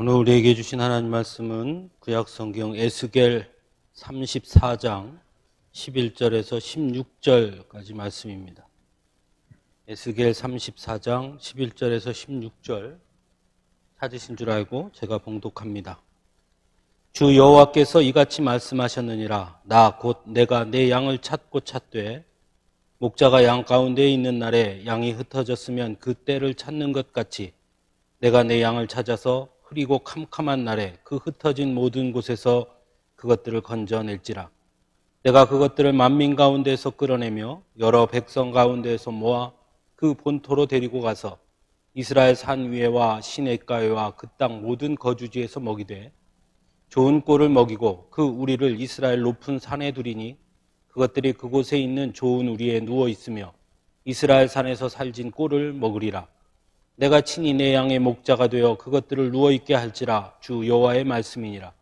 오늘 우리에게 주신 하나님 말씀은 구약성경 에스겔 34장 11절에서 16절까지 말씀입니다. 에스겔 34장 11절에서 16절 찾으신 줄 알고 제가 봉독합니다. 주 여호와께서 이같이 말씀하셨느니라. 나 곧 내가 내 양을 찾고 찾되 목자가 양 가운데에 있는 날에 양이 흩어졌으면 그 때를 찾는 것 같이 내가 내 양을 찾아서 흐리고 캄캄한 날에 그 흩어진 모든 곳에서 그것들을 건져낼지라. 내가 그것들을 만민 가운데에서 끌어내며 여러 백성 가운데에서 모아 그 본토로 데리고 가서 이스라엘 산 위에와 시냇가에와 그 땅 모든 거주지에서 먹이되 좋은 꼴을 먹이고 그 우리를 이스라엘 높은 산에 두리니 그것들이 그곳에 있는 좋은 우리에 누워 있으며 이스라엘 산에서 살진 꼴을 먹으리라. 내가 친히 내 양의 목자가 되어 그것들을 누워있게 할지라. 주 여호와의 말씀이니라.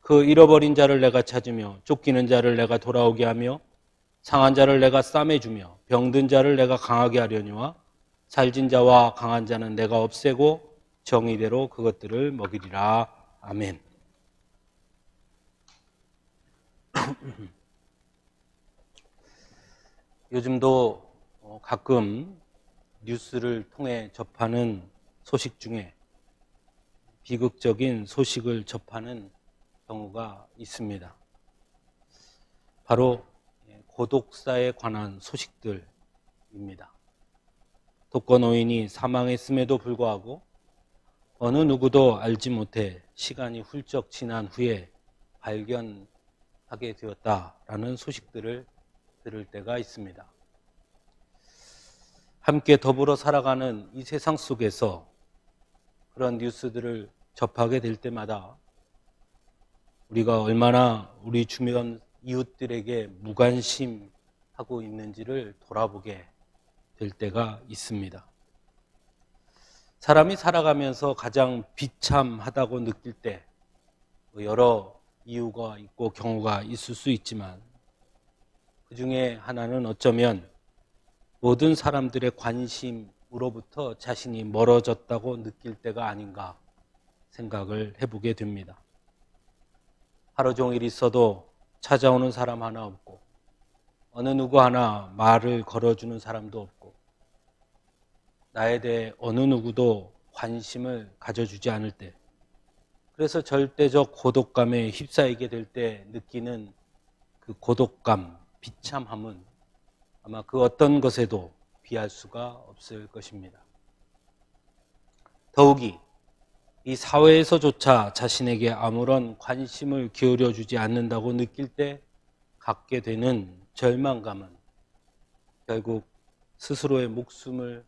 그 잃어버린 자를 내가 찾으며 쫓기는 자를 내가 돌아오게 하며 상한 자를 내가 싸매주며 병든 자를 내가 강하게 하려니와 살진 자와 강한 자는 내가 없애고 정의대로 그것들을 먹이리라. 아멘. 요즘도 가끔 뉴스를 통해 접하는 소식 중에 비극적인 소식을 접하는 경우가 있습니다. 바로 고독사에 관한 소식들입니다. 독거노인이 사망했음에도 불구하고 어느 누구도 알지 못해 시간이 훌쩍 지난 후에 발견하게 되었다라는 소식들을 들을 때가 있습니다. 함께 더불어 살아가는 이 세상 속에서 그런 뉴스들을 접하게 될 때마다 우리가 얼마나 우리 주변 이웃들에게 무관심하고 있는지를 돌아보게 될 때가 있습니다. 사람이 살아가면서 가장 비참하다고 느낄 때 여러 이유가 있고 경우가 있을 수 있지만 그 중에 하나는 어쩌면 모든 사람들의 관심으로부터 자신이 멀어졌다고 느낄 때가 아닌가 생각을 해보게 됩니다. 하루 종일 있어도 찾아오는 사람 하나 없고 어느 누구 하나 말을 걸어주는 사람도 없고 나에 대해 어느 누구도 관심을 가져주지 않을 때, 그래서 절대적 고독감에 휩싸이게 될 때 느끼는 그 고독감, 비참함은 아마 그 어떤 것에도 비할 수가 없을 것입니다. 더욱이 이 사회에서조차 자신에게 아무런 관심을 기울여주지 않는다고 느낄 때 갖게 되는 절망감은 결국 스스로의 목숨을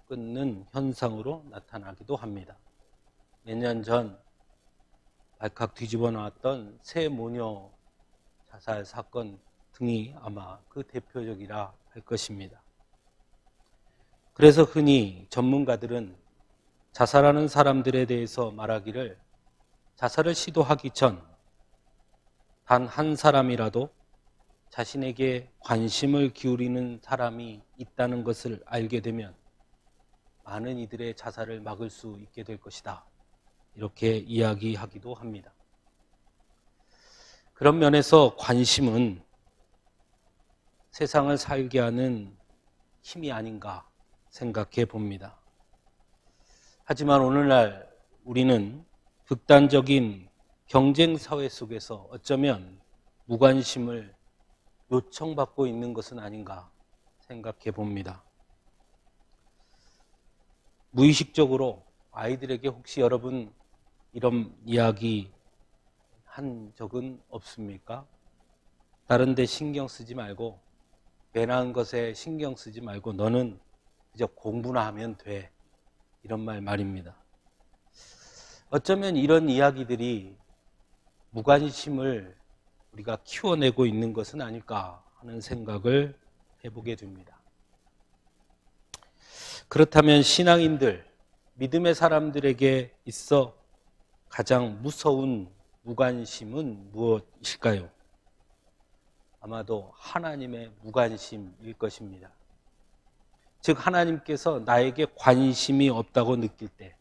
끊는 현상으로 나타나기도 합니다. 몇 년 전 발칵 뒤집어 나왔던 새 모녀 자살 사건 등이 아마 그 대표적이라 할 것입니다. 그래서 흔히 전문가들은 자살하는 사람들에 대해서 말하기를 자살을 시도하기 전 단 한 사람이라도 자신에게 관심을 기울이는 사람이 있다는 것을 알게 되면 많은 이들의 자살을 막을 수 있게 될 것이다. 이렇게 이야기하기도 합니다. 그런 면에서 관심은 세상을 살게 하는 힘이 아닌가 생각해 봅니다. 하지만 오늘날 우리는 극단적인 경쟁 사회 속에서 어쩌면 무관심을 요청받고 있는 것은 아닌가 생각해 봅니다. 무의식적으로 아이들에게 혹시 여러분 이런 이야기 한 적은 없습니까? 다른 데 신경 쓰지 말고 괜한 것에 신경 쓰지 말고 너는 그저 공부나 하면 돼. 이런 말입니다. 어쩌면 이런 이야기들이 무관심을 우리가 키워내고 있는 것은 아닐까 하는 생각을 해보게 됩니다. 그렇다면 신앙인들, 믿음의 사람들에게 있어 가장 무서운 무관심은 무엇일까요? 아마도 하나님의 무관심일 것입니다. 즉 하나님께서 나에게 관심이 없다고 느낄 때,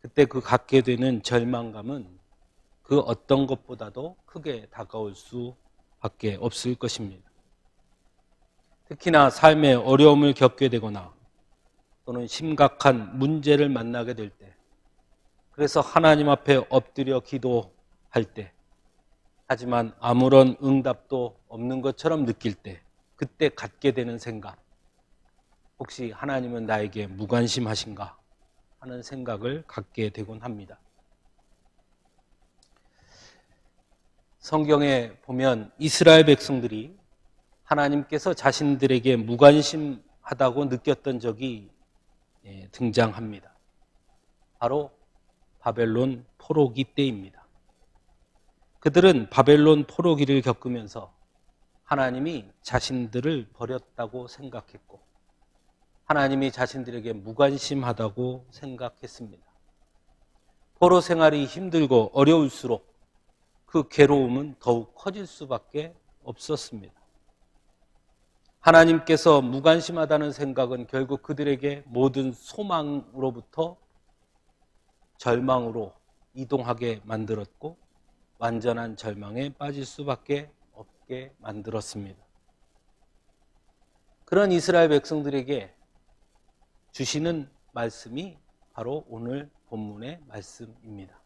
그때 그 갖게 되는 절망감은 그 어떤 것보다도 크게 다가올 수밖에 없을 것입니다. 특히나 삶의 어려움을 겪게 되거나 또는 심각한 문제를 만나게 될 때, 그래서 하나님 앞에 엎드려 기도할 때, 하지만 아무런 응답도 없는 것처럼 느낄 때, 그때 갖게 되는 생각, 혹시 하나님은 나에게 무관심하신가 하는 생각을 갖게 되곤 합니다. 성경에 보면 이스라엘 백성들이 하나님께서 자신들에게 무관심하다고 느꼈던 적이 등장합니다. 바로 바벨론 포로기 때입니다. 그들은 바벨론 포로기를 겪으면서 하나님이 자신들을 버렸다고 생각했고 하나님이 자신들에게 무관심하다고 생각했습니다. 포로 생활이 힘들고 어려울수록 그 괴로움은 더욱 커질 수밖에 없었습니다. 하나님께서 무관심하다는 생각은 결국 그들에게 모든 소망으로부터 절망으로 이동하게 만들었고 완전한 절망에 빠질 수밖에 없게 만들었습니다. 그런 이스라엘 백성들에게 주시는 말씀이 바로 오늘 본문의 말씀입니다.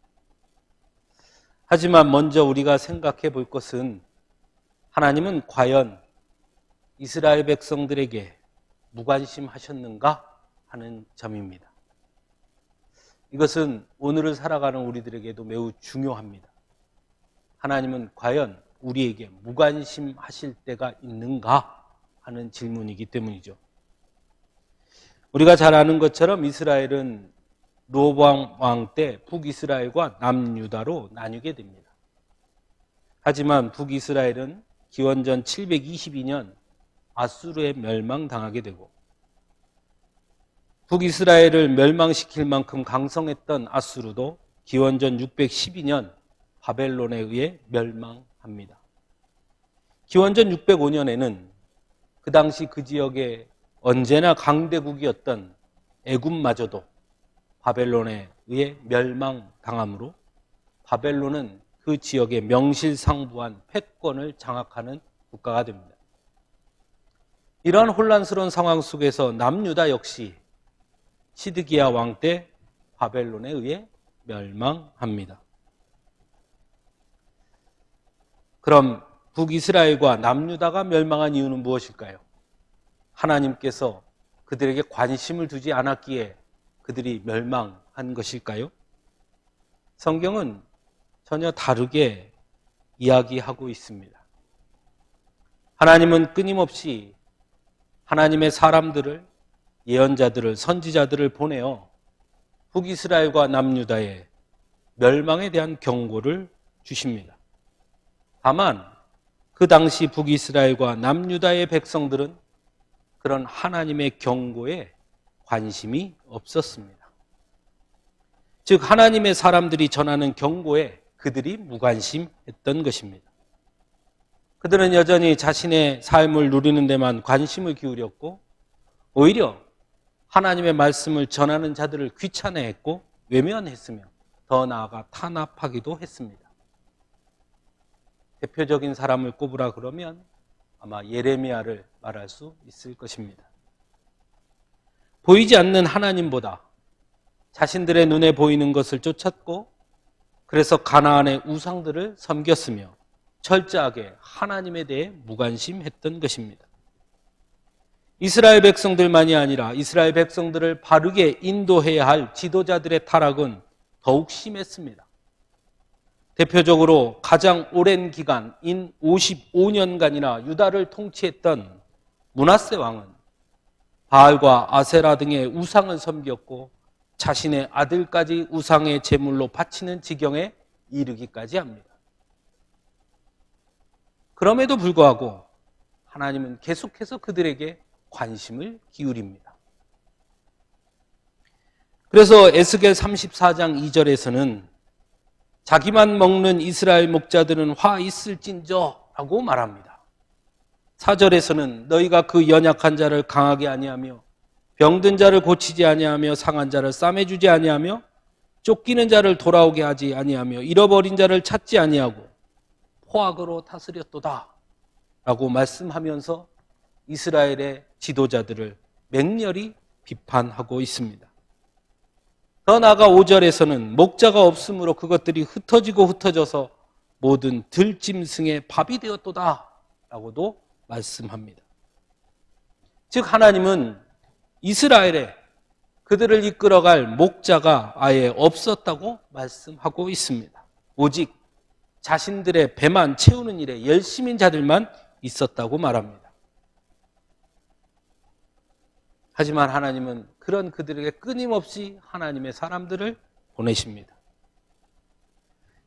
하지만 먼저 우리가 생각해 볼 것은 하나님은 과연 이스라엘 백성들에게 무관심하셨는가 하는 점입니다. 이것은 오늘을 살아가는 우리들에게도 매우 중요합니다. 하나님은 과연 우리에게 무관심하실 때가 있는가 하는 질문이기 때문이죠. 우리가 잘 아는 것처럼 이스라엘은 르호보암 왕 때 북이스라엘과 남유다로 나뉘게 됩니다. 하지만 북이스라엘은 기원전 722년 아수르에 멸망당하게 되고 북이스라엘을 멸망시킬 만큼 강성했던 아수르도 기원전 612년 바벨론에 의해 멸망합니다. 기원전 605년에는 그 당시 그 지역에 언제나 강대국이었던 애굽마저도 바벨론에 의해 멸망당하므로 바벨론은 그 지역의 명실상부한 패권을 장악하는 국가가 됩니다. 이러한 혼란스러운 상황 속에서 남유다 역시 시드기야 왕 때 바벨론에 의해 멸망합니다. 그럼 북이스라엘과 남유다가 멸망한 이유는 무엇일까요? 하나님께서 그들에게 관심을 두지 않았기에 그들이 멸망한 것일까요? 성경은 전혀 다르게 이야기하고 있습니다. 하나님은 끊임없이 하나님의 사람들을, 예언자들을, 선지자들을 보내어 북이스라엘과 남유다의 멸망에 대한 경고를 주십니다. 다만 그 당시 북이스라엘과 남유다의 백성들은 그런 하나님의 경고에 관심이 없었습니다. 즉 하나님의 사람들이 전하는 경고에 그들이 무관심했던 것입니다. 그들은 여전히 자신의 삶을 누리는 데만 관심을 기울였고 오히려 하나님의 말씀을 전하는 자들을 귀찮아했고 외면했으며 더 나아가 탄압하기도 했습니다. 대표적인 사람을 꼽으라 그러면 아마 예레미야를 말할 수 있을 것입니다. 보이지 않는 하나님보다 자신들의 눈에 보이는 것을 쫓았고 그래서 가나안의 우상들을 섬겼으며 철저하게 하나님에 대해 무관심했던 것입니다. 이스라엘 백성들만이 아니라 이스라엘 백성들을 바르게 인도해야 할 지도자들의 타락은 더욱 심했습니다. 대표적으로 가장 오랜 기간인 55년간이나 유다를 통치했던 므낫세 왕은 바알과 아세라 등의 우상을 섬겼고 자신의 아들까지 우상의 제물로 바치는 지경에 이르기까지 합니다. 그럼에도 불구하고 하나님은 계속해서 그들에게 관심을 기울입니다. 그래서 에스겔 34장 2절에서는 자기만 먹는 이스라엘 목자들은 화 있을진저 라고 말합니다. 4절에서는 너희가 그 연약한 자를 강하게 아니하며 병든 자를 고치지 아니하며 상한 자를 싸매주지 아니하며 쫓기는 자를 돌아오게 하지 아니하며 잃어버린 자를 찾지 아니하고 포악으로 다스렸도다 라고 말씀하면서 이스라엘의 지도자들을 맹렬히 비판하고 있습니다. 더 나아가 5절에서는 목자가 없으므로 그것들이 흩어지고 흩어져서 모든 들짐승의 밥이 되었도다 라고도 말씀합니다. 즉 하나님은 이스라엘에 그들을 이끌어갈 목자가 아예 없었다고 말씀하고 있습니다. 오직 자신들의 배만 채우는 일에 열심인 자들만 있었다고 말합니다. 하지만 하나님은 그런 그들에게 끊임없이 하나님의 사람들을 보내십니다.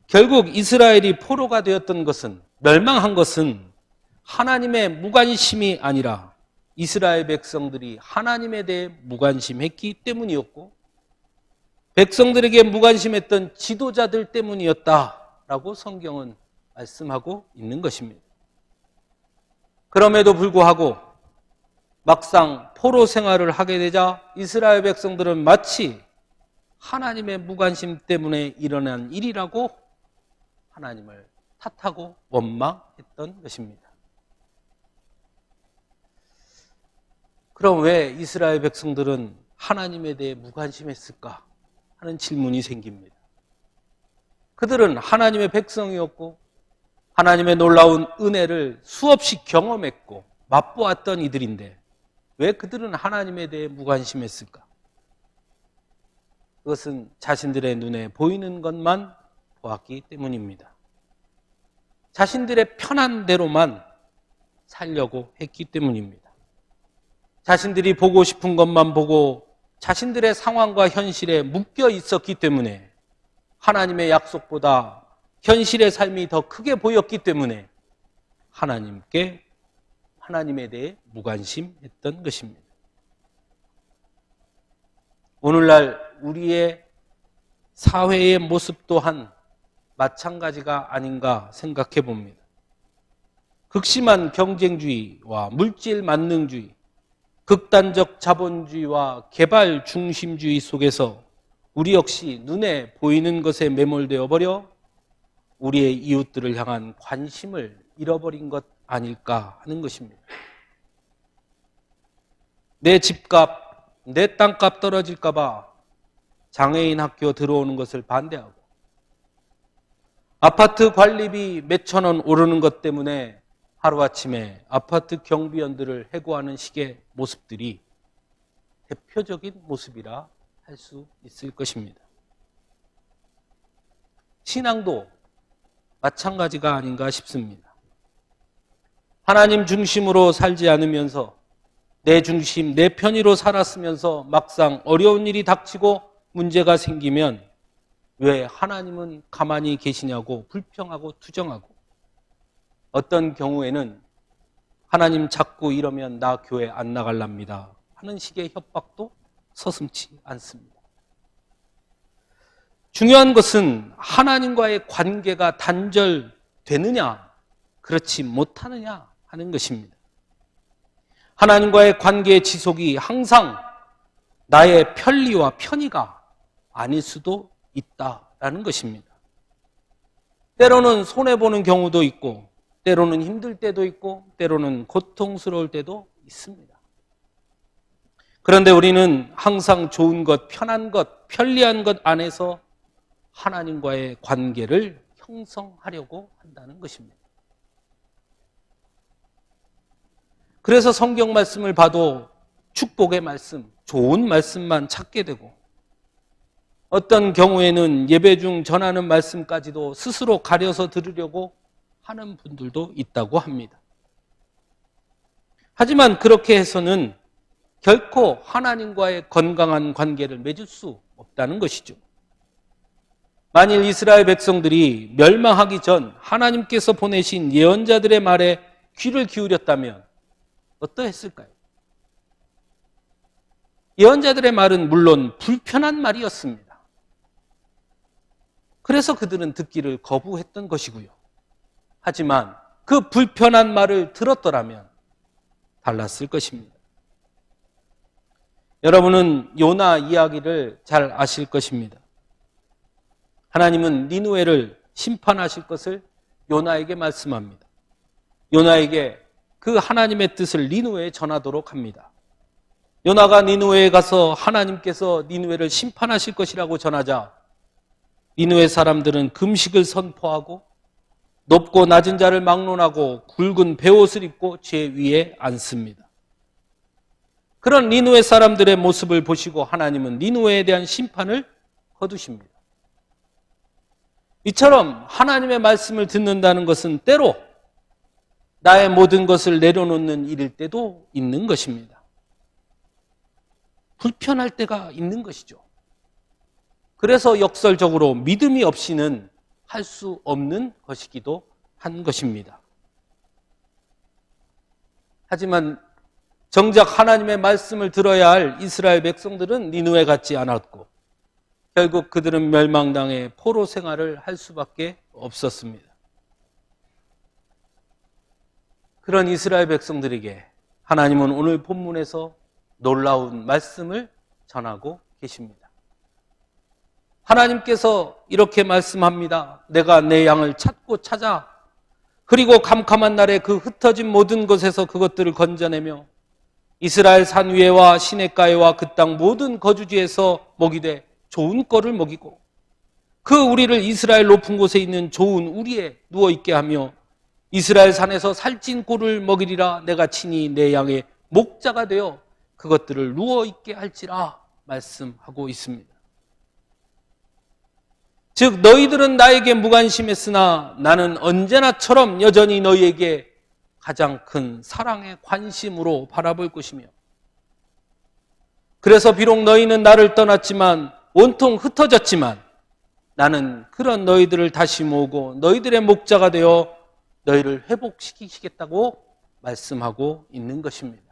결국 이스라엘이 포로가 되었던 것은, 멸망한 것은 하나님의 무관심이 아니라 이스라엘 백성들이 하나님에 대해 무관심했기 때문이었고, 백성들에게 무관심했던 지도자들 때문이었다라고 성경은 말씀하고 있는 것입니다. 그럼에도 불구하고 막상 포로 생활을 하게 되자 이스라엘 백성들은 마치 하나님의 무관심 때문에 일어난 일이라고 하나님을 탓하고 원망했던 것입니다. 그럼 왜 이스라엘 백성들은 하나님에 대해 무관심했을까 하는 질문이 생깁니다. 그들은 하나님의 백성이었고 하나님의 놀라운 은혜를 수없이 경험했고 맛보았던 이들인데 왜 그들은 하나님에 대해 무관심했을까? 그것은 자신들의 눈에 보이는 것만 보았기 때문입니다. 자신들의 편한 대로만 살려고 했기 때문입니다. 자신들이 보고 싶은 것만 보고 자신들의 상황과 현실에 묶여 있었기 때문에 하나님의 약속보다 현실의 삶이 더 크게 보였기 때문에 하나님에 대해 무관심했던 것입니다. 오늘날 우리의 사회의 모습 또한 마찬가지가 아닌가 생각해 봅니다. 극심한 경쟁주의와 물질 만능주의, 극단적 자본주의와 개발 중심주의 속에서 우리 역시 눈에 보이는 것에 매몰되어 버려 우리의 이웃들을 향한 관심을 잃어버린 것 아닐까 하는 것입니다. 내 집값, 내 땅값 떨어질까 봐 장애인 학교 들어오는 것을 반대하고 아파트 관리비 몇천 원 오르는 것 때문에 하루아침에 아파트 경비원들을 해고하는 식의 모습들이 대표적인 모습이라 할 수 있을 것입니다. 신앙도 마찬가지가 아닌가 싶습니다. 하나님 중심으로 살지 않으면서 내 중심, 내 편의로 살았으면서 막상 어려운 일이 닥치고 문제가 생기면 왜 하나님은 가만히 계시냐고 불평하고 투정하고 어떤 경우에는 하나님 자꾸 이러면 나 교회 안 나갈랍니다 하는 식의 협박도 서슴지 않습니다. 중요한 것은 하나님과의 관계가 단절되느냐 그렇지 못하느냐 하는 것입니다. 하나님과의 관계의 지속이 항상 나의 편리와 편의가 아닐 수도 있다라는 것입니다. 때로는 손해보는 경우도 있고 때로는 힘들 때도 있고 때로는 고통스러울 때도 있습니다. 그런데 우리는 항상 좋은 것, 편한 것, 편리한 것 안에서 하나님과의 관계를 형성하려고 한다는 것입니다. 그래서 성경 말씀을 봐도 축복의 말씀, 좋은 말씀만 찾게 되고 어떤 경우에는 예배 중 전하는 말씀까지도 스스로 가려서 들으려고 하는 분들도 있다고 합니다. 하지만 그렇게 해서는 결코 하나님과의 건강한 관계를 맺을 수 없다는 것이죠. 만일 이스라엘 백성들이 멸망하기 전 하나님께서 보내신 예언자들의 말에 귀를 기울였다면 어떠했을까요? 예언자들의 말은 물론 불편한 말이었습니다. 그래서 그들은 듣기를 거부했던 것이고요. 하지만 그 불편한 말을 들었더라면 달랐을 것입니다. 여러분은 요나 이야기를 잘 아실 것입니다. 하나님은 니느웨를 심판하실 것을 요나에게 말씀합니다. 요나에게 그 하나님의 뜻을 니느웨에 전하도록 합니다. 요나가 니느웨에 가서 하나님께서 니느웨를 심판하실 것이라고 전하자 니느웨 사람들은 금식을 선포하고 높고 낮은 자를 막론하고 굵은 베옷을 입고 제 위에 앉습니다. 그런 니느웨 사람들의 모습을 보시고 하나님은 니느웨에 대한 심판을 거두십니다. 이처럼 하나님의 말씀을 듣는다는 것은 때로 나의 모든 것을 내려놓는 일일 때도 있는 것입니다. 불편할 때가 있는 것이죠. 그래서 역설적으로 믿음이 없이는 할 수 없는 것이기도 한 것입니다. 하지만 정작 하나님의 말씀을 들어야 할 이스라엘 백성들은 니느웨 같지 않았고 결국 그들은 멸망당해 포로 생활을 할 수밖에 없었습니다. 그런 이스라엘 백성들에게 하나님은 오늘 본문에서 놀라운 말씀을 전하고 계십니다. 하나님께서 이렇게 말씀합니다. 내가 내 양을 찾고 찾아 그리고 캄캄한 날에 그 흩어진 모든 곳에서 그것들을 건져내며 이스라엘 산 위에와 시냇가에와 그 땅 모든 거주지에서 먹이되 좋은 꼴을 먹이고 그 우리를 이스라엘 높은 곳에 있는 좋은 우리에 누워있게 하며 이스라엘 산에서 살찐 꼴을 먹이리라. 내가 친히 내 양의 목자가 되어 그것들을 누워있게 할지라 말씀하고 있습니다. 즉 너희들은 나에게 무관심했으나 나는 언제나처럼 여전히 너희에게 가장 큰 사랑의 관심으로 바라볼 것이며 그래서 비록 너희는 나를 떠났지만 온통 흩어졌지만 나는 그런 너희들을 다시 모으고 너희들의 목자가 되어 너희를 회복시키시겠다고 말씀하고 있는 것입니다.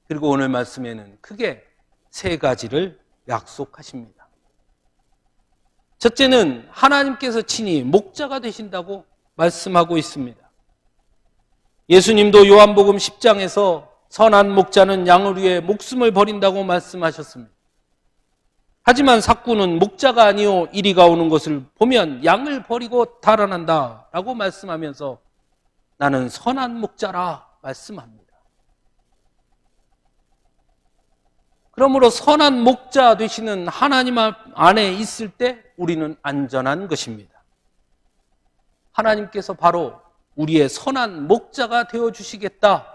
그리고 오늘 말씀에는 크게 세 가지를 약속하십니다. 첫째는 하나님께서 친히 목자가 되신다고 말씀하고 있습니다. 예수님도 요한복음 10장에서 선한 목자는 양을 위해 목숨을 버린다고 말씀하셨습니다. 하지만 삭구는 목자가 아니요 이리가 오는 것을 보면 양을 버리고 달아난다라고 말씀하면서 나는 선한 목자라 말씀합니다. 그러므로 선한 목자 되시는 하나님 안에 있을 때 우리는 안전한 것입니다. 하나님께서 바로 우리의 선한 목자가 되어주시겠다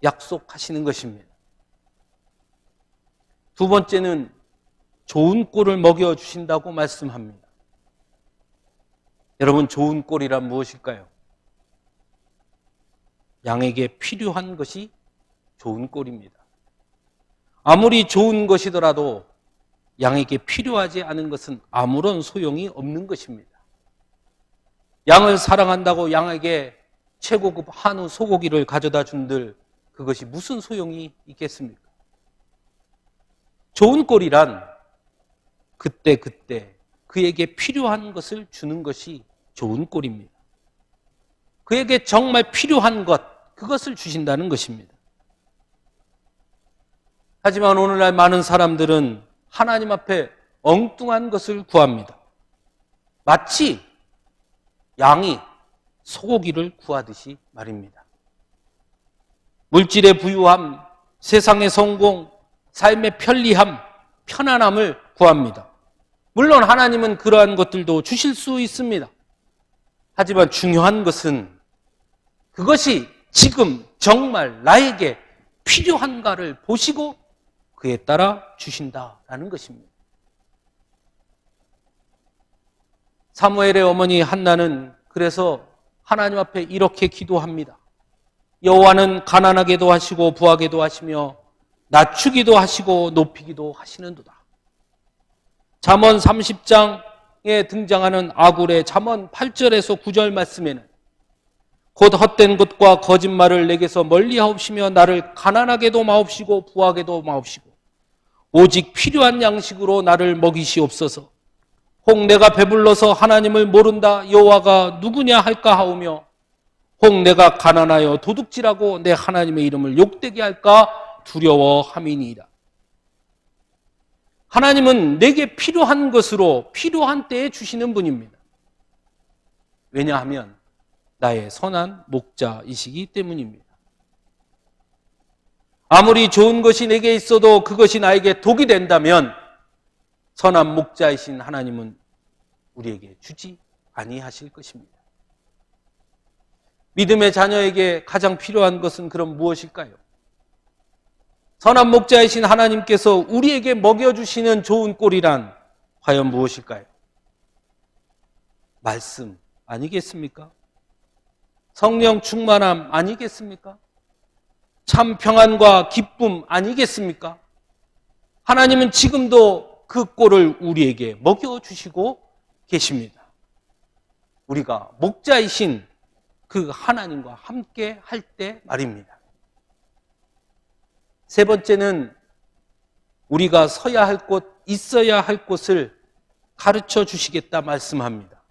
약속하시는 것입니다. 두 번째는 좋은 꼴을 먹여주신다고 말씀합니다. 여러분, 좋은 꼴이란 무엇일까요? 양에게 필요한 것이 좋은 꼴입니다. 아무리 좋은 것이더라도 양에게 필요하지 않은 것은 아무런 소용이 없는 것입니다. 양을 사랑한다고 양에게 최고급 한우 소고기를 가져다 준들 그것이 무슨 소용이 있겠습니까? 좋은 꼴이란 그때 그에게 필요한 것을 주는 것이 좋은 꼴입니다. 그에게 정말 필요한 것, 그것을 주신다는 것입니다. 하지만 오늘날 많은 사람들은 하나님 앞에 엉뚱한 것을 구합니다. 마치 양이 소고기를 구하듯이 말입니다. 물질의 부유함, 세상의 성공, 삶의 편리함, 편안함을 구합니다. 물론 하나님은 그러한 것들도 주실 수 있습니다. 하지만 중요한 것은 그것이 지금 정말 나에게 필요한가를 보시고 그에 따라 주신다라는 것입니다. 사무엘의 어머니 한나는 그래서 하나님 앞에 이렇게 기도합니다. 여호와는 가난하게도 하시고 부하게도 하시며 낮추기도 하시고 높이기도 하시는도다. 잠언 30장에 등장하는 아굴의 잠언 8절에서 9절 말씀에는 곧 헛된 것과 거짓말을 내게서 멀리하옵시며 나를 가난하게도 마옵시고 부하게도 마옵시고 오직 필요한 양식으로 나를 먹이시옵소서. 혹 내가 배불러서 하나님을 모른다 여호와가 누구냐 할까 하오며 혹 내가 가난하여 도둑질하고 내 하나님의 이름을 욕되게 할까 두려워함이니이다. 하나님은 내게 필요한 것으로 필요한 때에 주시는 분입니다. 왜냐하면 나의 선한 목자이시기 때문입니다. 아무리 좋은 것이 내게 있어도 그것이 나에게 독이 된다면 선한 목자이신 하나님은 우리에게 주지 아니하실 것입니다. 믿음의 자녀에게 가장 필요한 것은 그럼 무엇일까요? 선한 목자이신 하나님께서 우리에게 먹여주시는 좋은 꼴이란 과연 무엇일까요? 말씀 아니겠습니까? 성령 충만함 아니겠습니까? 참 평안과 기쁨 아니겠습니까? 하나님은 지금도 그 꼴을 우리에게 먹여주시고 계십니다. 우리가 목자이신 그 하나님과 함께 할 때 말입니다. 세 번째는 우리가 서야 할 곳, 있어야 할 곳을 가르쳐 주시겠다 말씀합니다.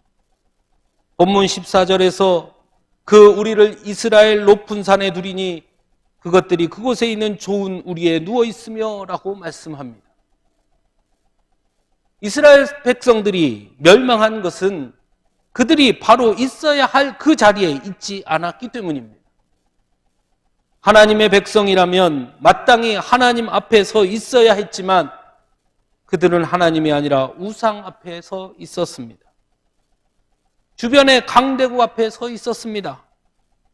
본문 14절에서 그 우리를 이스라엘 높은 산에 두리니 그것들이 그곳에 있는 좋은 우리에 누워 있으며 라고 말씀합니다. 이스라엘 백성들이 멸망한 것은 그들이 바로 있어야 할 그 자리에 있지 않았기 때문입니다. 하나님의 백성이라면 마땅히 하나님 앞에 서 있어야 했지만 그들은 하나님이 아니라 우상 앞에 서 있었습니다. 주변에 강대국 앞에 서 있었습니다.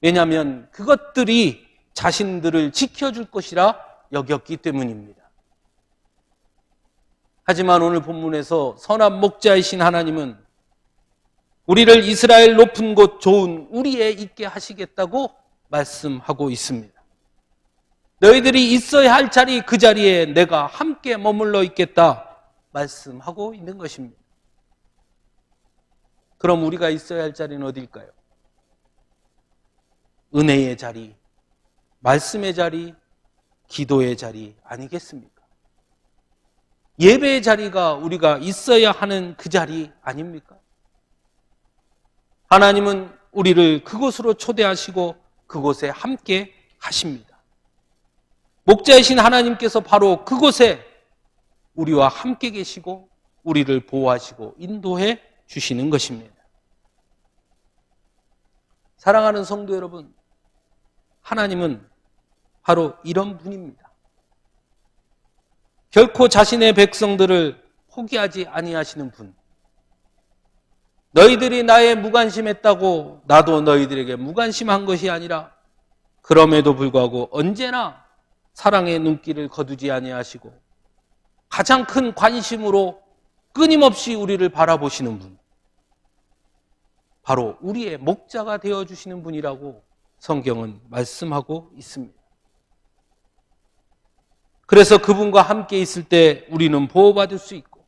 왜냐하면 그것들이 자신들을 지켜줄 것이라 여겼기 때문입니다. 하지만 오늘 본문에서 선한 목자이신 하나님은 우리를 이스라엘 높은 곳 좋은 우리에 있게 하시겠다고 말씀하고 있습니다. 너희들이 있어야 할 자리 그 자리에 내가 함께 머물러 있겠다 말씀하고 있는 것입니다. 그럼 우리가 있어야 할 자리는 어디일까요? 은혜의 자리, 말씀의 자리, 기도의 자리 아니겠습니까? 예배의 자리가 우리가 있어야 하는 그 자리 아닙니까? 하나님은 우리를 그곳으로 초대하시고 그곳에 함께 하십니다. 목자이신 하나님께서 바로 그곳에 우리와 함께 계시고 우리를 보호하시고 인도해 주시는 것입니다. 사랑하는 성도 여러분, 하나님은 바로 이런 분입니다. 결코 자신의 백성들을 포기하지 아니하시는 분. 너희들이 나에 무관심했다고 나도 너희들에게 무관심한 것이 아니라 그럼에도 불구하고 언제나 사랑의 눈길을 거두지 아니하시고 가장 큰 관심으로 끊임없이 우리를 바라보시는 분. 바로 우리의 목자가 되어주시는 분이라고 성경은 말씀하고 있습니다. 그래서 그분과 함께 있을 때 우리는 보호받을 수 있고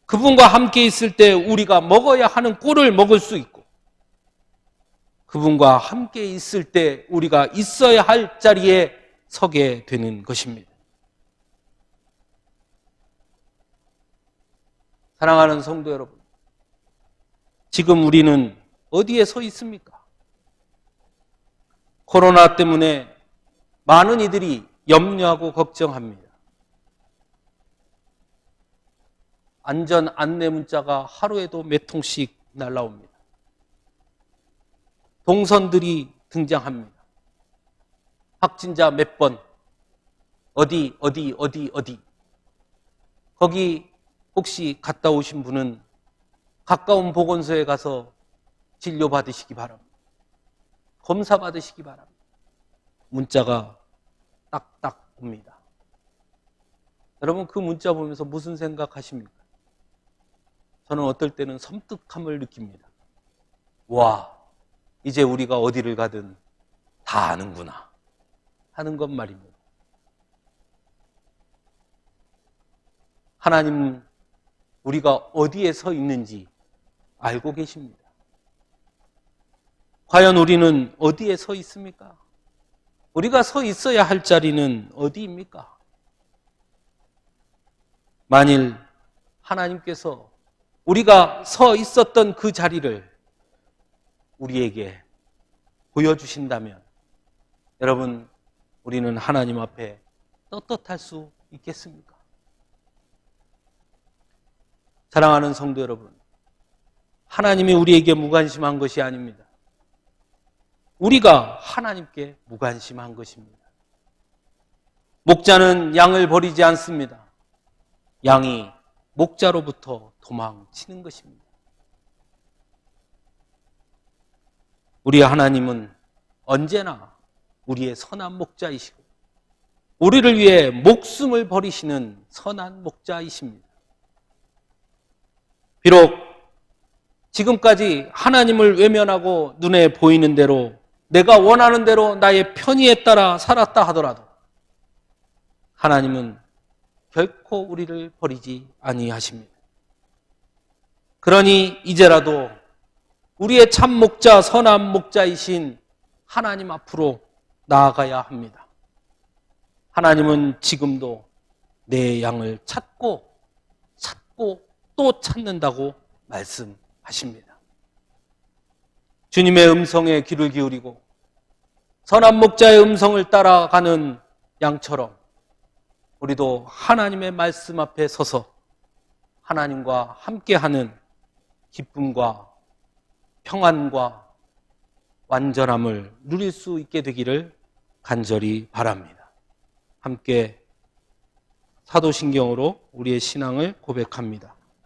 그분과 함께 있을 때 우리가 먹어야 하는 꼴을 먹을 수 있고 그분과 함께 있을 때 우리가 있어야 할 자리에 서게 되는 것입니다. 사랑하는 성도 여러분, 지금 우리는 어디에 서 있습니까? 코로나 때문에 많은 이들이 염려하고 걱정합니다. 안전 안내 문자가 하루에도 몇 통씩 날라옵니다. 동선들이 등장합니다. 확진자 몇 번, 어디. 거기 혹시 갔다 오신 분은 가까운 보건소에 가서 진료받으시기 바랍니다. 검사 받으시기 바랍니다. 문자가 딱딱 옵니다. 여러분 그 문자 보면서 무슨 생각하십니까? 저는 어떨 때는 섬뜩함을 느낍니다. 와, 이제 우리가 어디를 가든 다 아는구나 하는 것 말입니다. 하나님은 우리가 어디에 서 있는지 알고 계십니다. 과연 우리는 어디에 서 있습니까? 우리가 서 있어야 할 자리는 어디입니까? 만일 하나님께서 우리가 서 있었던 그 자리를 우리에게 보여주신다면 여러분, 우리는 하나님 앞에 떳떳할 수 있겠습니까? 사랑하는 성도 여러분, 하나님이 우리에게 무관심한 것이 아닙니다. 우리가 하나님께 무관심한 것입니다. 목자는 양을 버리지 않습니다. 양이 목자로부터 도망치는 것입니다. 우리 하나님은 언제나 우리의 선한 목자이시고 우리를 위해 목숨을 버리시는 선한 목자이십니다. 비록 지금까지 하나님을 외면하고 눈에 보이는 대로 내가 원하는 대로 나의 편의에 따라 살았다 하더라도 하나님은 결코 우리를 버리지 아니하십니다. 그러니 이제라도 우리의 참 목자, 선한 목자이신 하나님 앞으로 나아가야 합니다. 하나님은 지금도 내 양을 찾고 또 찾는다고 말씀하십니다. 주님의 음성에 귀를 기울이고 선한 목자의 음성을 따라가는 양처럼 우리도 하나님의 말씀 앞에 서서 하나님과 함께하는 기쁨과 평안과 완전함을 누릴 수 있게 되기를 간절히 바랍니다. 함께 사도신경으로 우리의 신앙을 고백합니다.